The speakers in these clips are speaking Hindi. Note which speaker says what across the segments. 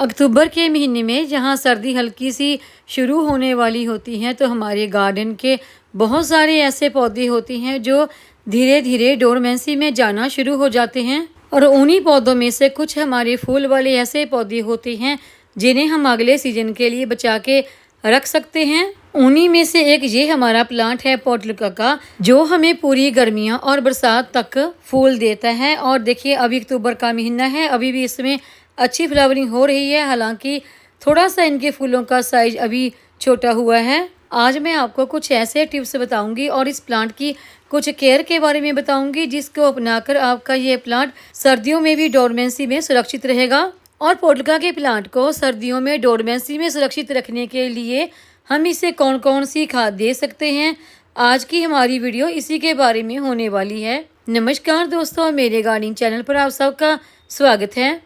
Speaker 1: अक्टूबर के महीने में जहाँ सर्दी हल्की सी शुरू होने वाली होती हैं तो हमारे गार्डन के बहुत सारे ऐसे पौधे होते हैं जो धीरे धीरे डोरमेंसी में जाना शुरू हो जाते हैं। और उन्हीं पौधों में से कुछ हमारे फूल वाले ऐसे पौधे होते हैं जिन्हें हम अगले सीजन के लिए बचा के रख सकते हैं। उन्हीं में से एक ये हमारा प्लांट है पोटलका का, जो हमें पूरी गर्मियाँ और बरसात तक फूल देता है। और देखिए अभी अक्टूबर का महीना है, अभी भी इसमें अच्छी फ्लावरिंग हो रही है। हालांकि थोड़ा सा इनके फूलों का साइज अभी छोटा हुआ है। आज मैं आपको कुछ ऐसे टिप्स बताऊंगी और इस प्लांट की कुछ केयर के बारे में बताऊंगी जिसको अपनाकर आपका ये प्लांट सर्दियों में भी डोरमेंसी में सुरक्षित रहेगा। और पोटलका के प्लांट को सर्दियों में डोरमेंसी में सुरक्षित रखने के लिए हम इसे कौन कौन सी खाद दे सकते हैं, आज की हमारी वीडियो इसी के बारे में होने वाली है। नमस्कार दोस्तों, मेरे गार्डनिंग चैनल पर आप सबका स्वागत है।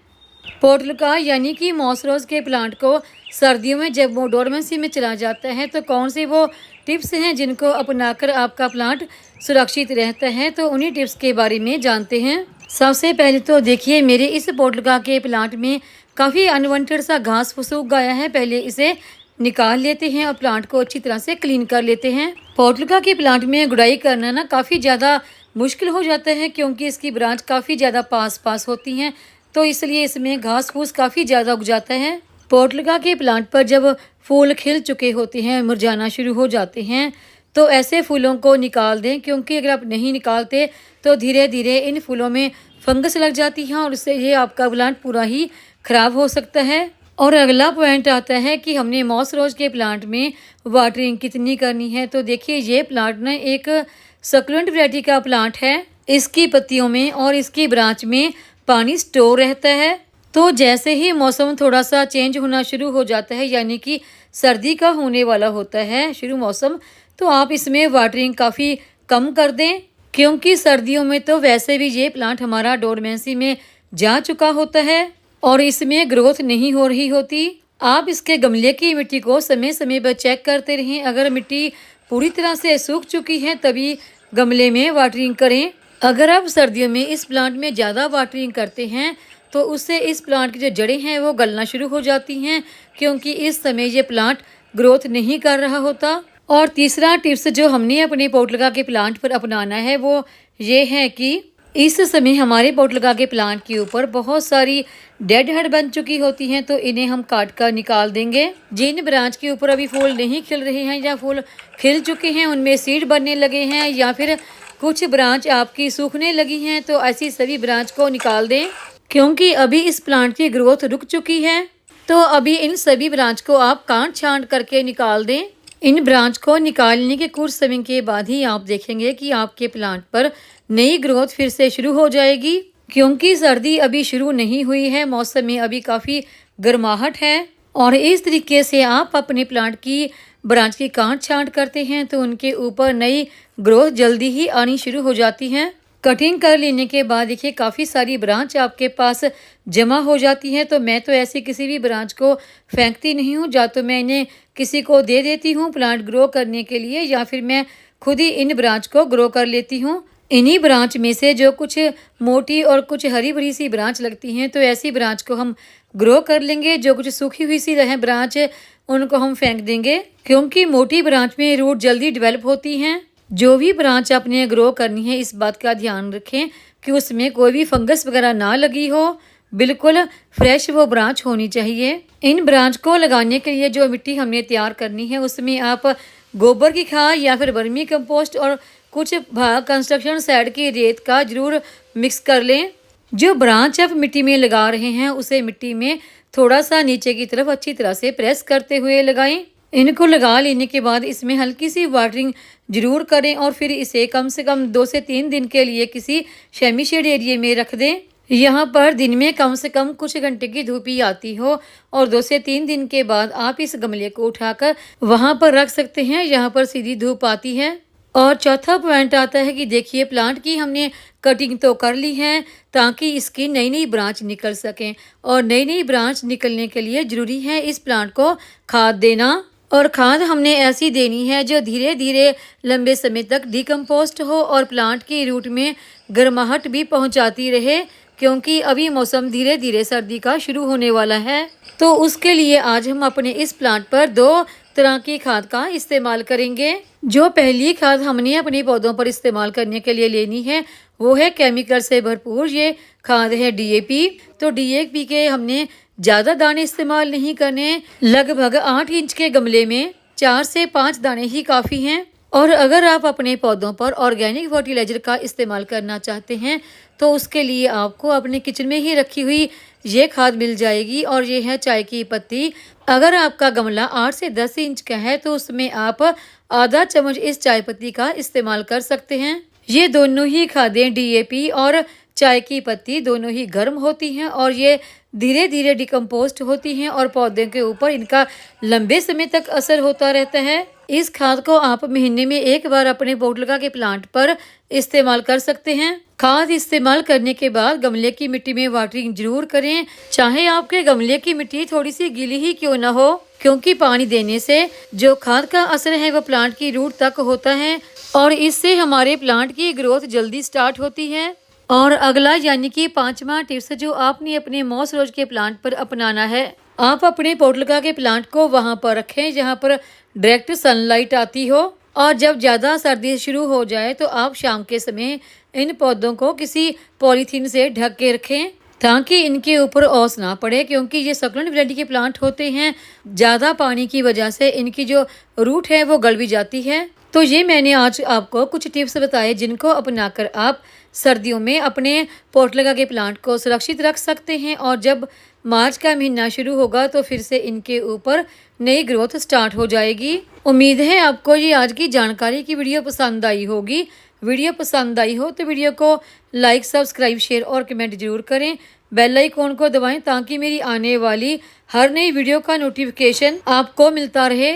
Speaker 1: पोटलका यानी कि मॉस रोज के प्लांट को सर्दियों में जब वो डोरमेंसी में चला जाता है तो कौन से वो टिप्स हैं जिनको अपनाकर आपका प्लांट सुरक्षित रहता है, तो उन्हीं टिप्स के बारे में जानते हैं। सबसे पहले तो देखिए मेरे इस पोटलका के प्लांट में काफ़ी अनवांटेड सा घास फूस उग गया है। पहले इसे निकाल लेते हैं और प्लांट को अच्छी तरह से क्लीन कर लेते हैं। पोटलका के प्लांट में गुड़ाई करना ना काफ़ी ज़्यादा मुश्किल हो जाता है क्योंकि इसकी ब्रांच काफ़ी ज़्यादा पास होती हैं, तो इसलिए इसमें घास फूस काफ़ी ज़्यादा उग जाता है। पोटलका के प्लांट पर जब फूल खिल चुके होते हैं, मुरझाना शुरू हो जाते हैं, तो ऐसे फूलों को निकाल दें क्योंकि अगर आप नहीं निकालते तो धीरे धीरे इन फूलों में फंगस लग जाती है और उससे ये आपका प्लांट पूरा ही ख़राब हो सकता है। और अगला पॉइंट आता है कि हमने मॉस रोज के प्लांट में वाटरिंग कितनी करनी है। तो देखिए ये प्लांट ना एक सक्लेंट वैरायटी का प्लांट है। इसकी पत्तियों में और इसकी ब्रांच में पानी स्टोर रहता है। तो जैसे ही मौसम थोड़ा सा चेंज होना शुरू हो जाता है, यानी कि सर्दी का होने वाला होता है शुरू मौसम, तो आप इसमें वाटरिंग काफ़ी कम कर दें क्योंकि सर्दियों में तो वैसे भी ये प्लांट हमारा डोरमेंसी में जा चुका होता है और इसमें ग्रोथ नहीं हो रही होती। आप इसके गमले की मिट्टी को समय समय पर चेक करते रहें। अगर मिट्टी पूरी तरह से सूख चुकी है तभी गमले में वाटरिंग करें। अगर आप सर्दियों में इस प्लांट में ज़्यादा वाटरिंग करते हैं तो उससे इस प्लांट की जो जड़ें हैं वो गलना शुरू हो जाती हैं क्योंकि इस समय ये प्लांट ग्रोथ नहीं कर रहा होता। और तीसरा टिप्स जो हमने अपने पोटलका के प्लांट पर अपनाना है वो ये है कि इस समय हमारे पोटलका के प्लांट के ऊपर बहुत सारी डेड हेड बन चुकी होती हैं, तो इन्हें हम काट कर निकाल देंगे। जिन ब्रांच के ऊपर अभी फूल नहीं खिल रहे हैं या फूल खिल चुके हैं उनमें सीड बनने लगे हैं या फिर कुछ ब्रांच आपकी सूखने लगी हैं, तो ऐसी सभी ब्रांच को निकाल दें क्योंकि अभी इस प्लांट की ग्रोथ रुक चुकी है। तो अभी इन सभी ब्रांच को आप काट छांट करके निकाल दें। इन ब्रांच को निकालने के कुछ समय के बाद ही आप देखेंगे कि आपके प्लांट पर नई ग्रोथ फिर से शुरू हो जाएगी क्योंकि सर्दी अभी शुरू नहीं हुई है, मौसम में अभी काफ़ी गर्माहट है। और इस तरीके से आप अपने प्लांट की ब्रांच की काट छांट करते हैं तो उनके ऊपर नई ग्रोथ जल्दी ही आनी शुरू हो जाती है। कटिंग कर लेने के बाद देखिए काफ़ी सारी ब्रांच आपके पास जमा हो जाती है। तो मैं तो ऐसी किसी भी ब्रांच को फेंकती नहीं हूँ, या तो मैं इन्हें किसी को दे देती हूँ प्लांट ग्रो करने के लिए या फिर मैं खुद ही इन ब्रांच को ग्रो कर लेती हूँ। इन्हीं ब्रांच में से जो कुछ मोटी और कुछ हरी भरी सी ब्रांच लगती हैं तो ऐसी ब्रांच को हम ग्रो कर लेंगे। जो कुछ सूखी हुई सी रहे ब्रांच उनको हम फेंक देंगे क्योंकि मोटी ब्रांच में रूट जल्दी डेवलप होती हैं। जो भी ब्रांच आपने ग्रो करनी है इस बात का ध्यान रखें कि उसमें कोई भी फंगस वगैरह ना लगी हो, बिल्कुल फ्रेश वो ब्रांच होनी चाहिए। इन ब्रांच को लगाने के लिए जो मिट्टी हमने तैयार करनी है उसमें आप गोबर की खाद या फिर वर्मी कंपोस्ट और कुछ भाग कंस्ट्रक्शन साइड की रेत का जरूर मिक्स कर लें। जो ब्रांच आप मिट्टी में लगा रहे हैं उसे मिट्टी में थोड़ा सा नीचे की तरफ अच्छी तरह से प्रेस करते हुए लगाएं। इनको लगा लेने के बाद इसमें हल्की सी वाटरिंग जरूर करें और फिर इसे कम से कम 2 से 3 दिन के लिए किसी सेमी शेड एरिया में रख दें। यहाँ पर दिन में कम से कम कुछ घंटे की धूप ही आती हो और 2 से 3 दिन के बाद आप इस गमले को उठाकर वहाँ पर रख सकते हैं, यहाँ पर सीधी धूप आती है। और चौथा पॉइंट आता है कि देखिए प्लांट की हमने कटिंग तो कर ली है ताकि इसकी नई नई ब्रांच निकल सकें और नई नई ब्रांच निकलने के लिए ज़रूरी है इस प्लांट को खाद देना। और खाद हमने ऐसी देनी है जो धीरे धीरे लंबे समय तक डिकम्पोस्ट हो और प्लांट की रूट में गर्माहट भी पहुंचाती रहे क्योंकि अभी मौसम धीरे धीरे सर्दी का शुरू होने वाला है। तो उसके लिए आज हम अपने इस प्लांट पर 2 तरह की खाद का इस्तेमाल करेंगे। जो पहली खाद हमने अपने पौधों पर इस्तेमाल करने के लिए लेनी है वो है केमिकल से भरपूर ये खाद है DAP। तो DAP के हमने ज़्यादा दाने इस्तेमाल नहीं करने, लगभग 8 इंच के गमले में 4 से 5 दाने ही काफ़ी हैं। और अगर आप अपने पौधों पर ऑर्गेनिक फर्टिलाइज़र का इस्तेमाल करना चाहते हैं तो उसके लिए आपको अपने किचन में ही रखी हुई ये खाद मिल जाएगी और ये है चाय की पत्ती। अगर आपका गमला 8 से 10 इंच का है तो उसमें आप आधा चम्मच इस चाय पत्ती का इस्तेमाल कर सकते हैं। ये दोनों ही खादें DAP और चाय की पत्ती दोनों ही गर्म होती हैं और ये धीरे धीरे डिकम्पोस्ट होती हैं और पौधे के ऊपर इनका लंबे समय तक असर होता रहता है। इस खाद को आप महीने में 1 बार अपने पोटलका के प्लांट पर इस्तेमाल कर सकते हैं। खाद इस्तेमाल करने के बाद गमले की मिट्टी में वाटरिंग जरूर करें, चाहे आपके गमले की मिट्टी थोड़ी सी गीली ही क्यों ना हो, क्योंकि पानी देने से जो खाद का असर है वह प्लांट की रूट तक होता है और इससे हमारे प्लांट की ग्रोथ जल्दी स्टार्ट होती है। और अगला यानी कि 5वां टिप्स जो आपने अपने मॉस रोज के प्लांट पर अपनाना है, आप अपने पोटलका के प्लांट को वहां पर रखें जहां पर डायरेक्ट सनलाइट आती हो और जब ज़्यादा सर्दी शुरू हो जाए तो आप शाम के समय इन पौधों को किसी पॉलीथीन से ढक के रखें ताकि इनके ऊपर ओस ना पड़े, क्योंकि ये सक्लेंट वैरायटी के प्लांट होते हैं, ज़्यादा पानी की वजह से इनकी जो रूट है वो गल भी जाती है। तो ये मैंने आज आपको कुछ टिप्स बताए जिनको अपनाकर आप सर्दियों में अपने पोटलका के प्लांट को सुरक्षित रख सकते हैं और जब मार्च का महीना शुरू होगा तो फिर से इनके ऊपर नई ग्रोथ स्टार्ट हो जाएगी। उम्मीद है आपको ये आज की जानकारी की वीडियो पसंद आई होगी। वीडियो पसंद आई हो तो वीडियो को लाइक, सब्सक्राइब, शेयर और कमेंट जरूर करें। बेल आइकॉन को दबाएं ताकि मेरी आने वाली हर नई वीडियो का नोटिफिकेशन आपको मिलता रहे।